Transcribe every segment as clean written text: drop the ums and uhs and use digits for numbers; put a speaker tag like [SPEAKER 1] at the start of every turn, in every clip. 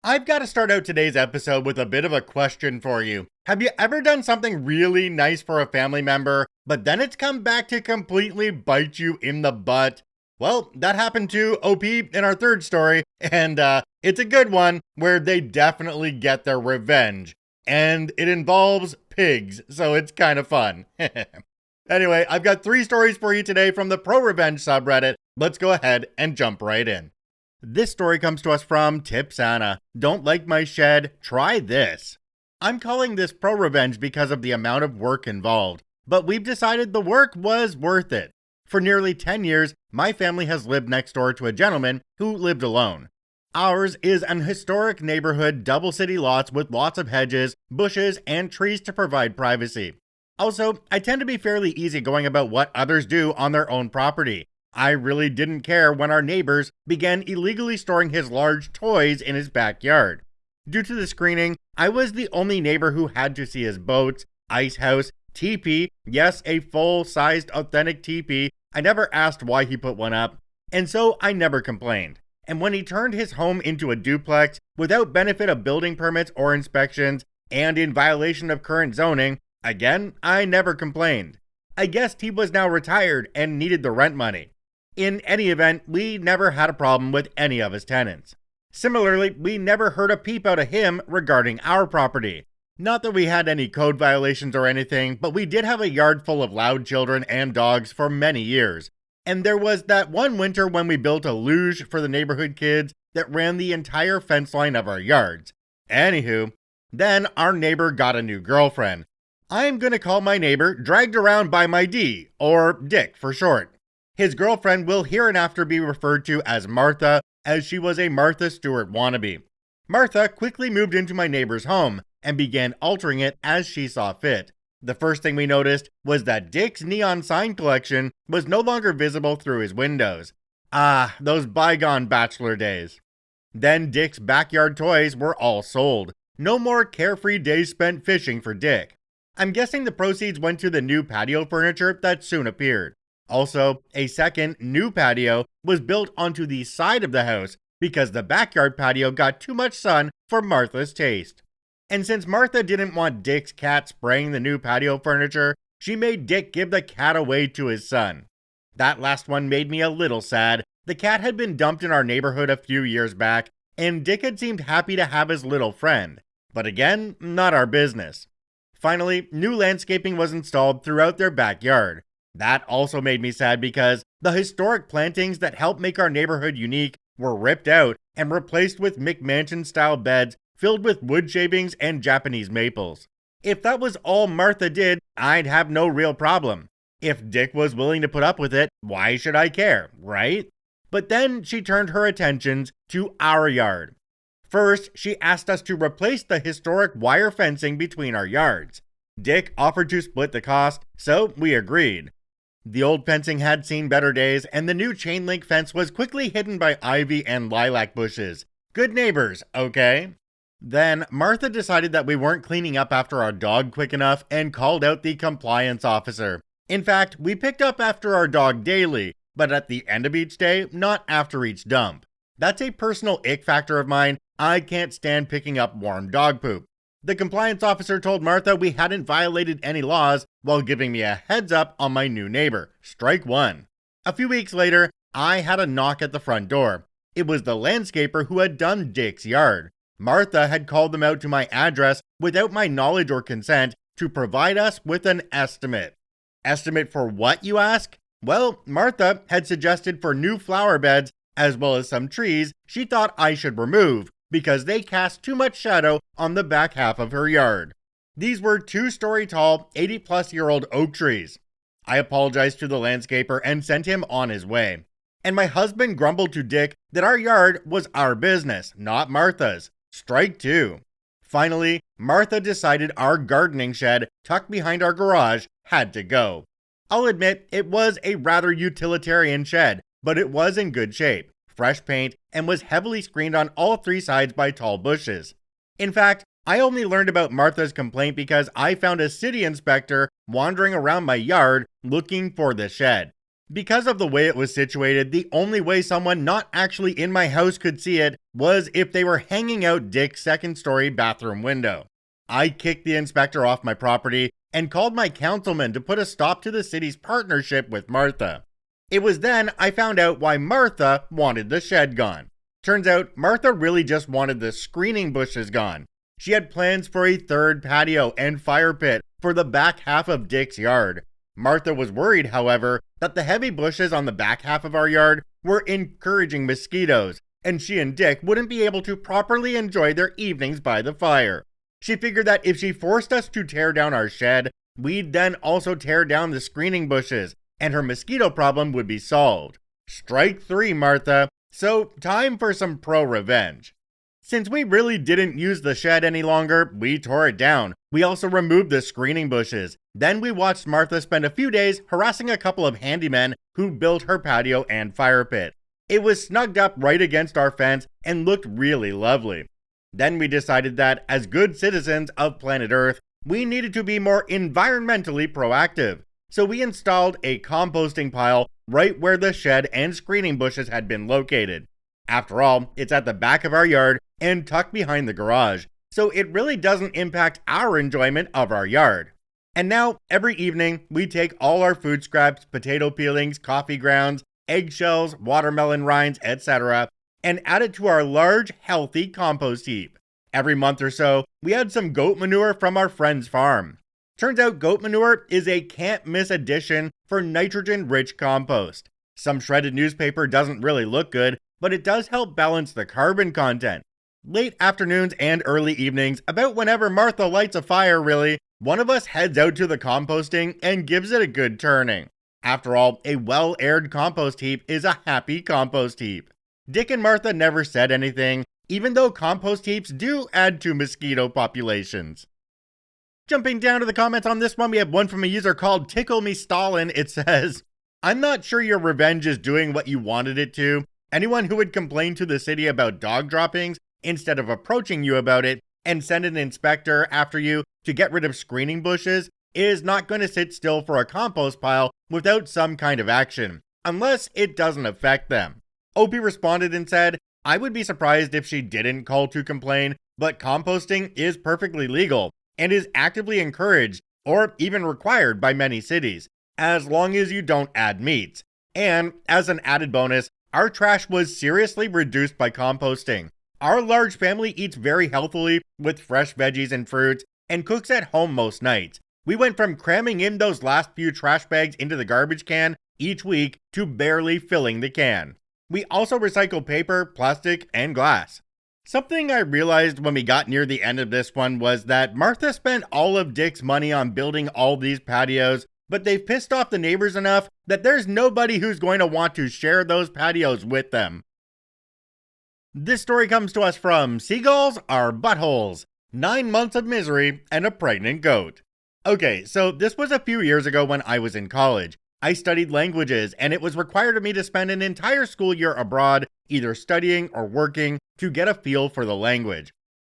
[SPEAKER 1] I've got to start out today's episode with a bit of a question for you. Have you ever done something really nice for a family member, but then it's come back to completely bite you in the butt? Well, that happened to OP in our third story, and it's a good one where they definitely get their revenge. And it involves pigs, so it's kind of fun. Anyway, I've got 3 stories for you today from the ProRevenge subreddit. Let's go ahead and jump right in. This story comes to us from Tipsana. Don't like my shed? Try this. I'm calling this ProRevenge because of the amount of work involved, but we've decided the work was worth it. For nearly 10 years, my family has lived next door to a gentleman who lived alone. Ours is an historic neighborhood, double city lots with lots of hedges, bushes, and trees to provide privacy. Also, I tend to be fairly easygoing about what others do on their own property. I really didn't care when our neighbors began illegally storing his large toys in his backyard. Due to the screening, I was the only neighbor who had to see his boats, ice house, teepee, yes, a full-sized authentic teepee. I never asked why he put one up, and so I never complained. And when he turned his home into a duplex without benefit of building permits or inspections, and in violation of current zoning, again, I never complained. I guessed he was now retired and needed the rent money. In any event, we never had a problem with any of his tenants. Similarly, we never heard a peep out of him regarding our property. Not that we had any code violations or anything, but we did have a yard full of loud children and dogs for many years. And there was that one winter when we built a luge for the neighborhood kids that ran the entire fence line of our yards. Anywho, then our neighbor got a new girlfriend. I'm gonna call my neighbor dragged around by my D, or Dick for short. His girlfriend will hereinafter be referred to as Martha, as she was a Martha Stewart wannabe. Martha quickly moved into my neighbor's home and began altering it as she saw fit. The first thing we noticed was that Dick's neon sign collection was no longer visible through his windows. Ah, those bygone bachelor days. Then Dick's backyard toys were all sold. No more carefree days spent fishing for Dick. I'm guessing the proceeds went to the new patio furniture that soon appeared. Also, a second, new patio was built onto the side of the house because the backyard patio got too much sun for Martha's taste. And since Martha didn't want Dick's cat spraying the new patio furniture, she made Dick give the cat away to his son. That last one made me a little sad. The cat had been dumped in our neighborhood a few years back, and Dick had seemed happy to have his little friend. But again, not our business. Finally, new landscaping was installed throughout their backyard. That also made me sad because the historic plantings that helped make our neighborhood unique were ripped out and replaced with McMansion-style beds filled with wood shavings and Japanese maples. If that was all Martha did, I'd have no real problem. If Dick was willing to put up with it, why should I care, right? But then she turned her attentions to our yard. First, she asked us to replace the historic wire fencing between our yards. Dick offered to split the cost, so we agreed. The old fencing had seen better days, and the new chain link fence was quickly hidden by ivy and lilac bushes. Good neighbors, okay? Then, Martha decided that we weren't cleaning up after our dog quick enough and called out the compliance officer. In fact, we picked up after our dog daily, but at the end of each day, not after each dump. That's a personal ick factor of mine. I can't stand picking up warm dog poop. The compliance officer told Martha we hadn't violated any laws while giving me a heads up on my new neighbor. Strike one. A few weeks later, I had a knock at the front door. It was the landscaper who had done Dick's yard. Martha had called them out to my address without my knowledge or consent to provide us with an estimate. Estimate for what, you ask? Well, Martha had suggested for new flower beds as well as some trees she thought I should remove because they cast too much shadow on the back half of her yard. These were 2-story tall, 80-plus-year-old oak trees. I apologized to the landscaper and sent him on his way. And my husband grumbled to Dick that our yard was our business, not Martha's. Strike two. Finally, Martha decided our gardening shed, tucked behind our garage, had to go. I'll admit it was a rather utilitarian shed, but it was in good shape. Fresh paint, and was heavily screened on all 3 sides by tall bushes. In fact, I only learned about Martha's complaint because I found a city inspector wandering around my yard looking for the shed. Because of the way it was situated, the only way someone not actually in my house could see it was if they were hanging out Dick's second-story bathroom window. I kicked the inspector off my property and called my councilman to put a stop to the city's partnership with Martha. It was then I found out why Martha wanted the shed gone. Turns out Martha really just wanted the screening bushes gone. She had plans for a third patio and fire pit for the back half of Dick's yard. Martha was worried, however, that the heavy bushes on the back half of our yard were encouraging mosquitoes, and she and Dick wouldn't be able to properly enjoy their evenings by the fire. She figured that if she forced us to tear down our shed, we'd then also tear down the screening bushes, and her mosquito problem would be solved. Strike three, Martha. So, time for some ProRevenge. Since we really didn't use the shed any longer, we tore it down. We also removed the screening bushes. Then we watched Martha spend a few days harassing a couple of handymen who built her patio and fire pit. It was snugged up right against our fence and looked really lovely. Then we decided that, as good citizens of planet Earth, we needed to be more environmentally proactive. So we installed a composting pile right where the shed and screening bushes had been located. After all, it's at the back of our yard and tucked behind the garage, so it really doesn't impact our enjoyment of our yard. And now, every evening, we take all our food scraps, potato peelings, coffee grounds, eggshells, watermelon rinds, etc., and add it to our large, healthy compost heap. Every month or so, we add some goat manure from our friend's farm. Turns out goat manure is a can't-miss addition for nitrogen-rich compost. Some shredded newspaper doesn't really look good, but it does help balance the carbon content. Late afternoons and early evenings, about whenever Martha lights a fire really, one of us heads out to the composting and gives it a good turning. After all, a well-aired compost heap is a happy compost heap. Dick and Martha never said anything, even though compost heaps do add to mosquito populations. Jumping down to the comments on this one, we have one from a user called Tickle Me Stalin. It says, I'm not sure your revenge is doing what you wanted it to. Anyone who would complain to the city about dog droppings instead of approaching you about it and send an inspector after you to get rid of screening bushes is not going to sit still for a compost pile without some kind of action, unless it doesn't affect them. Opie responded and said, I would be surprised if she didn't call to complain, but composting is perfectly legal and is actively encouraged or even required by many cities, as long as you don't add meats. And as an added bonus, our trash was seriously reduced by composting. Our large family eats very healthily with fresh veggies and fruits and cooks at home most nights. We went from cramming in those last few trash bags into the garbage can each week to barely filling the can. We also recycle paper, plastic, and glass. Something I realized when we got near the end of this one was that Martha spent all of Dick's money on building all these patios, but they've pissed off the neighbors enough that there's nobody who's going to want to share those patios with them. This story comes to us from Seagulls Are Buttholes, 9 months of misery and a pregnant goat. Okay, so this was a few years ago when I was in college. I studied languages, and it was required of me to spend an entire school year abroad, either studying or working, to get a feel for the language.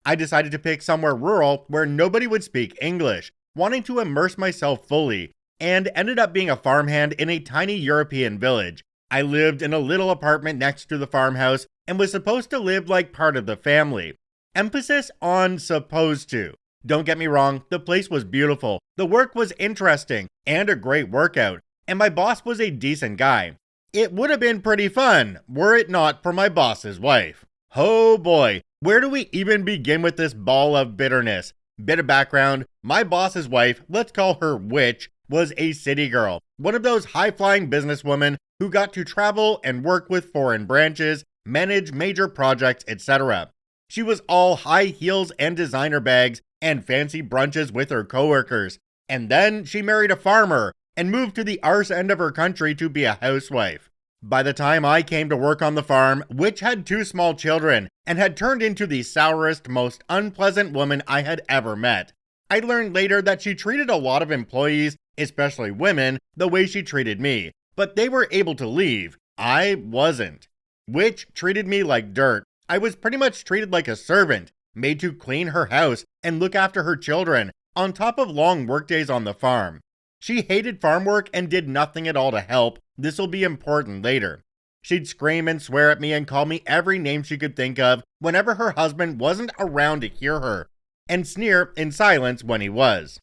[SPEAKER 1] I decided to pick somewhere rural where nobody would speak English, wanting to immerse myself fully, and ended up being a farmhand in a tiny European village. I lived in a little apartment next to the farmhouse and was supposed to live like part of the family. Emphasis on supposed to. Don't get me wrong, the place was beautiful, the work was interesting, and a great workout, and my boss was a decent guy. It would have been pretty fun, were it not for my boss's wife. Oh boy, where do we even begin with this ball of bitterness? Bit of background, my boss's wife, let's call her Witch, was a city girl, one of those high-flying businesswomen who got to travel and work with foreign branches, manage major projects, etc. She was all high heels and designer bags and fancy brunches with her coworkers. And then she married a farmer and moved to the arse end of her country to be a housewife. By the time I came to work on the farm, Witch had 2 small children and had turned into the sourest, most unpleasant woman I had ever met. I learned later that she treated a lot of employees, especially women, the way she treated me, but they were able to leave. I wasn't. Witch treated me like dirt. I was pretty much treated like a servant, made to clean her house and look after her children, on top of long workdays on the farm. She hated farm work and did nothing at all to help, This'll be important later. She'd scream and swear at me and call me every name she could think of whenever her husband wasn't around to hear her, and sneer in silence when he was.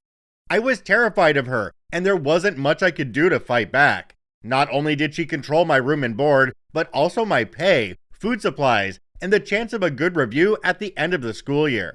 [SPEAKER 1] I was terrified of her, and there wasn't much I could do to fight back. Not only did she control my room and board, but also my pay, food supplies, and the chance of a good review at the end of the school year.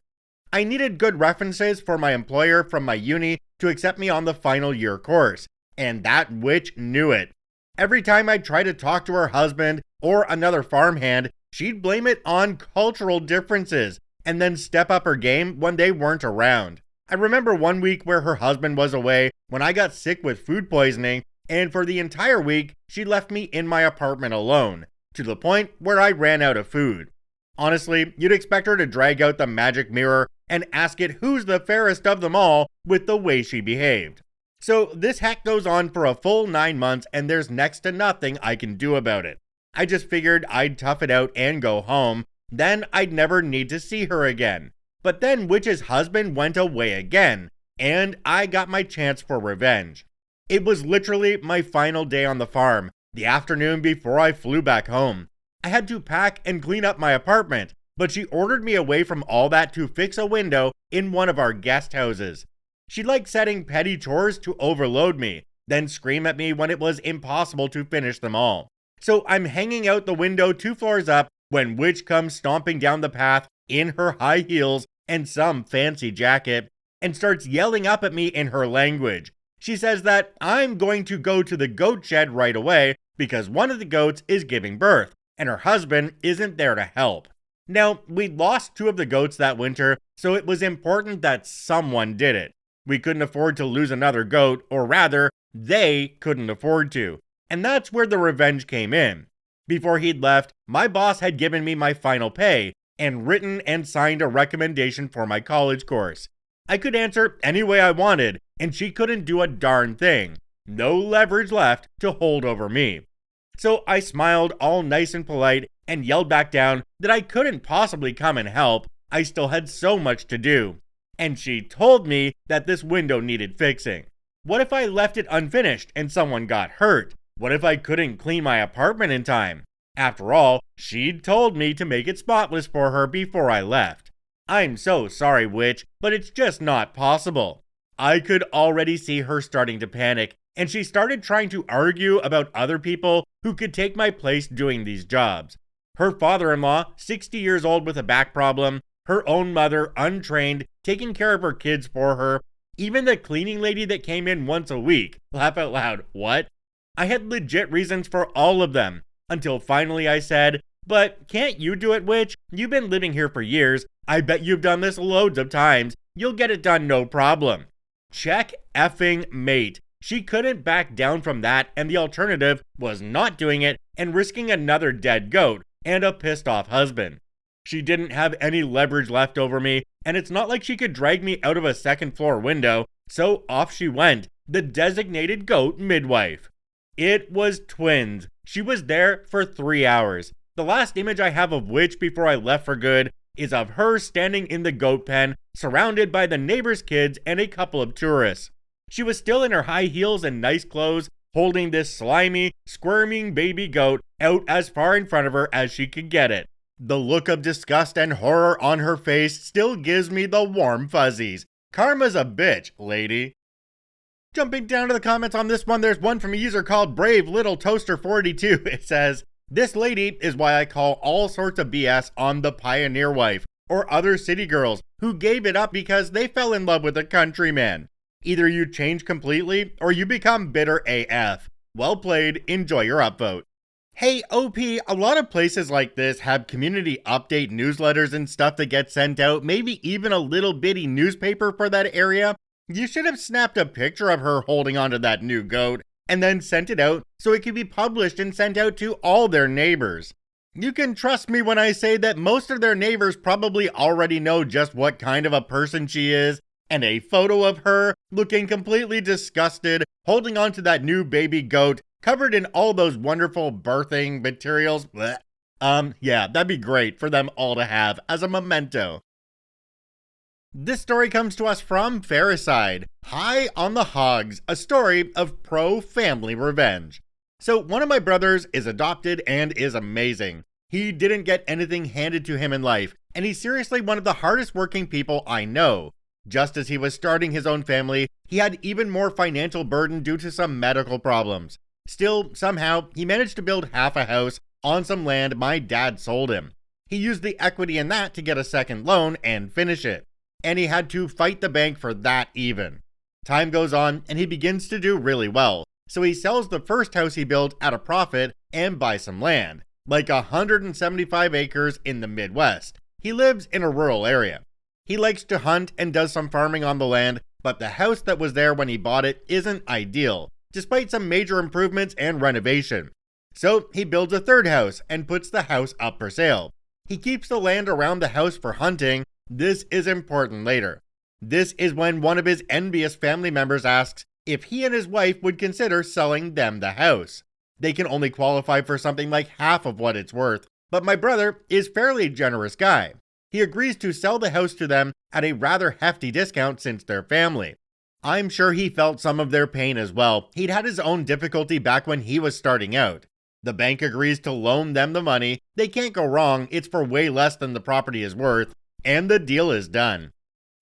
[SPEAKER 1] I needed good references for my employer from my uni to accept me on the final year course, and that witch knew it. Every time I'd try to talk to her husband or another farmhand, she'd blame it on cultural differences and then step up her game when they weren't around. I remember one week where her husband was away when I got sick with food poisoning, and for the entire week, she left me in my apartment alone, to the point where I ran out of food. Honestly, you'd expect her to drag out the magic mirror and ask it who's the fairest of them all with the way she behaved. So this hack goes on for a full 9 months and there's next to nothing I can do about it. I just figured I'd tough it out and go home, then I'd never need to see her again. But then Witch's husband went away again, and I got my chance for revenge. It was literally my final day on the farm, the afternoon before I flew back home. I had to pack and clean up my apartment, but she ordered me away from all that to fix a window in one of our guest houses. She liked setting petty chores to overload me, then scream at me when it was impossible to finish them all. So I'm hanging out the window 2 floors up when Witch comes stomping down the path in her high heels and some fancy jacket and starts yelling up at me in her language. She says that I'm going to go to the goat shed right away because one of the goats is giving birth and her husband isn't there to help. Now, we'd lost 2 of the goats that winter, so it was important that someone did it. We couldn't afford to lose another goat, or rather, they couldn't afford to. And that's where the revenge came in. Before he'd left, my boss had given me my final pay and written and signed a recommendation for my college course. I could answer any way I wanted, and she couldn't do a darn thing. No leverage left to hold over me. So I smiled all nice and polite and yelled back down that I couldn't possibly come and help. I still had so much to do. And she told me that this window needed fixing. What if I left it unfinished and someone got hurt? What if I couldn't clean my apartment in time? After all, she'd told me to make it spotless for her before I left. I'm so sorry, Witch, but it's just not possible. I could already see her starting to panic, and she started trying to argue about other people who could take my place doing these jobs. Her father-in-law, 60 years old with a back problem, her own mother, untrained, taking care of her kids for her, even the cleaning lady that came in once a week. Laugh out loud, what? I had legit reasons for all of them, until finally I said, but can't you do it, Witch? You've been living here for years. I bet you've done this loads of times. You'll get it done no problem. Check effing mate. She couldn't back down from that, and the alternative was not doing it and risking another dead goat and a pissed off husband. She didn't have any leverage left over me, and it's not like she could drag me out of a 2nd floor window, so off she went, the designated goat midwife. It was twins. She was there for 3 hours. The last image I have of Witch before I left for good is of her standing in the goat pen, surrounded by the neighbor's kids and a couple of tourists. She was still in her high heels and nice clothes, holding this slimy, squirming baby goat out as far in front of her as she could get it. The look of disgust and horror on her face still gives me the warm fuzzies. Karma's a bitch, lady. Jumping down to the comments on this one, there's one from a user called Brave Little Toaster 42. It says, "This lady is why I call all sorts of BS on the pioneer wife or other city girls who gave it up because they fell in love with a countryman. Either you change completely or you become bitter AF. Well played, enjoy your upvote." Hey OP, a lot of places like this have community update newsletters and stuff that get sent out, maybe even a little bitty newspaper for that area. You should have snapped a picture of her holding onto that new goat and then sent it out so it could be published and sent out to all their neighbors. You can trust me when I say that most of their neighbors probably already know just what kind of a person she is, and a photo of her looking completely disgusted, holding onto that new baby goat, covered in all those wonderful birthing materials. Blech. Yeah, that'd be great for them all to have as a memento. This story comes to us from Ferricide. High on the Hogs, a story of pro-family revenge. So one of my brothers is adopted and is amazing. He didn't get anything handed to him in life, and he's seriously one of the hardest working people I know. Just as he was starting his own family, he had even more financial burden due to some medical problems. Still, somehow, he managed to build half a house on some land my dad sold him. He used the equity in that to get a second loan and finish it. And he had to fight the bank for that even. Time goes on, and he begins to do really well. So he sells the first house he built at a profit and buys some land, like 175 acres in the Midwest. He lives in a rural area. He likes to hunt and does some farming on the land, but the house that was there when he bought it isn't ideal, despite some major improvements and renovation. So he builds a third house and puts the house up for sale. He keeps the land around the house for hunting. This is important later. This is when one of his envious family members asks if he and his wife would consider selling them the house. They can only qualify for something like half of what it's worth, but my brother is a fairly generous guy. He agrees to sell the house to them at a rather hefty discount since they're family. I'm sure he felt some of their pain as well. He'd had his own difficulty back when he was starting out. The bank agrees to loan them the money. They can't go wrong, it's for way less than the property is worth, and the deal is done.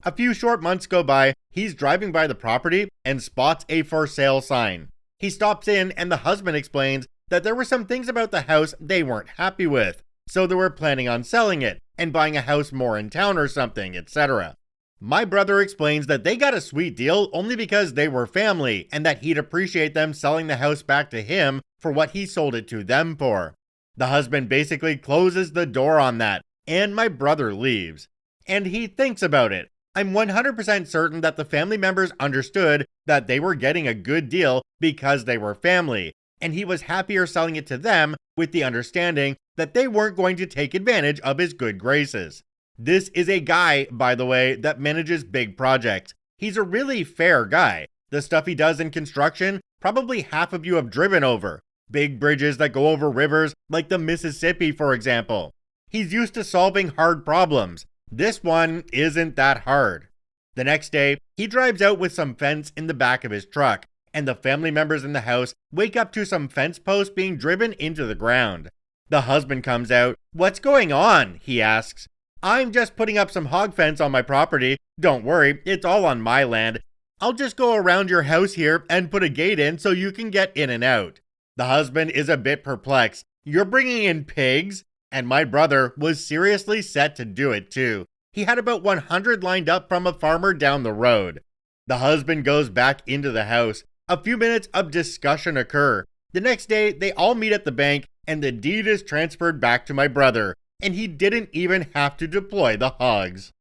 [SPEAKER 1] A few short months go by, he's driving by the property and spots a for sale sign. He stops in and the husband explains that there were some things about the house they weren't happy with, so they were planning on selling it and buying a house more in town or something, etc. My brother explains that they got a sweet deal only because they were family and that he'd appreciate them selling the house back to him for what he sold it to them for. The husband basically closes the door on that, and my brother leaves. And he thinks about it. I'm 100% certain that the family members understood that they were getting a good deal because they were family, and he was happier selling it to them with the understanding that they weren't going to take advantage of his good graces. This is a guy, by the way, that manages big projects. He's a really fair guy. The stuff he does in construction, probably half of you have driven over. Big bridges that go over rivers, like the Mississippi, for example. He's used to solving hard problems. This one isn't that hard. The next day, he drives out with some fence in the back of his truck, and the family members in the house wake up to some fence posts being driven into the ground. The husband comes out. "What's going on?" he asks. "I'm just putting up some hog fence on my property. Don't worry, it's all on my land. I'll just go around your house here and put a gate in so you can get in and out." The husband is a bit perplexed. "You're bringing in pigs?" And my brother was seriously set to do it too. He had about 100 lined up from a farmer down the road. The husband goes back into the house. A few minutes of discussion occur. The next day, they all meet at the bank, and the deed is transferred back to my brother, and he didn't even have to deploy the hogs.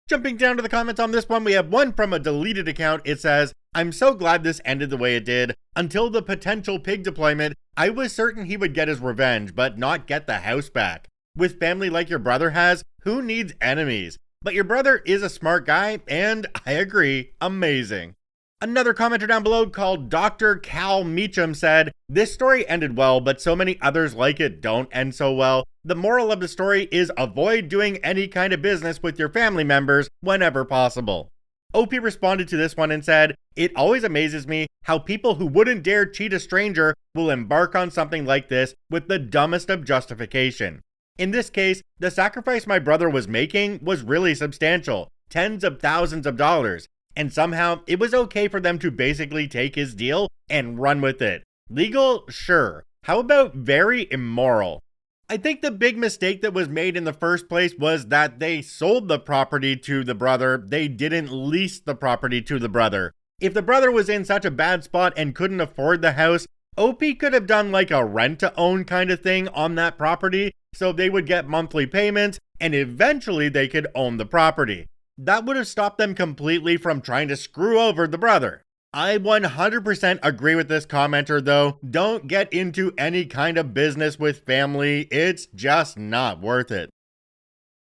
[SPEAKER 1] Jumping down to the comments on this one, we have one from a deleted account. It says, "I'm so glad this ended the way it did. Until the potential pig deployment, I was certain he would get his revenge, but not get the house back. With family like your brother has, who needs enemies? But your brother is a smart guy, and I agree, amazing." Another commenter down below called Dr. Cal Meacham said, "This story ended well, but so many others like it don't end so well. The moral of the story is avoid doing any kind of business with your family members whenever possible." OP responded to this one and said, "It always amazes me how people who wouldn't dare cheat a stranger will embark on something like this with the dumbest of justification. In this case, the sacrifice my brother was making was really substantial, tens of thousands of dollars. And somehow, it was okay for them to basically take his deal and run with it. Legal? Sure. How about very immoral? I think the big mistake that was made in the first place was that they sold the property to the brother. They didn't lease the property to the brother. If the brother was in such a bad spot and couldn't afford the house, OP could have done like a rent-to-own kind of thing on that property, so they would get monthly payments, and eventually they could own the property. That would have stopped them completely from trying to screw over the brother. I 100% agree with this commenter though. Don't get into any kind of business with family. It's just not worth it.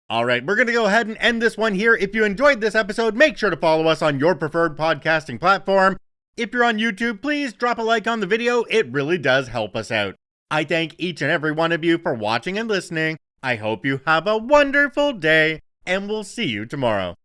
[SPEAKER 1] Alright, we're going to go ahead and end this one here. If you enjoyed this episode, make sure to follow us on your preferred podcasting platform. If you're on YouTube, please drop a like on the video. It really does help us out. I thank each and every one of you for watching and listening. I hope you have a wonderful day, and we'll see you tomorrow.